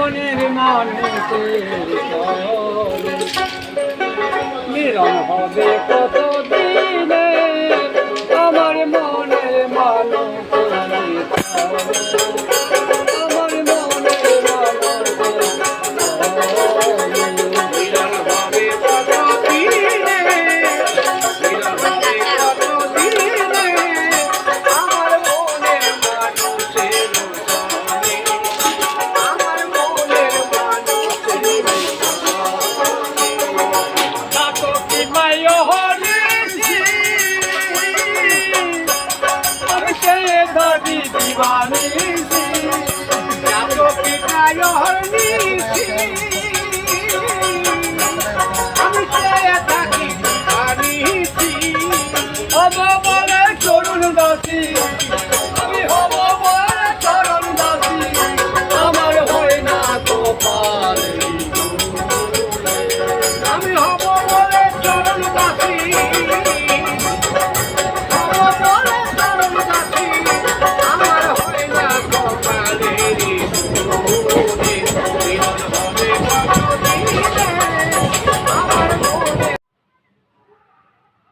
মনের মানুষের মিলন হবে কত দিনে আমার মনের মানুষের আমার মনের মানুষের মিলন হবে কত দিনে মিলন হবে কত দিনে আমার মনের মানুষের আমার মনের মানুষের তাতো কি মায়ো হরিছি আমি সে দাদি দিবানিছি তাতো কি মায়ো হরিছি আমি সে থাকি দিবানিছি ও বলে চরুণ দাসী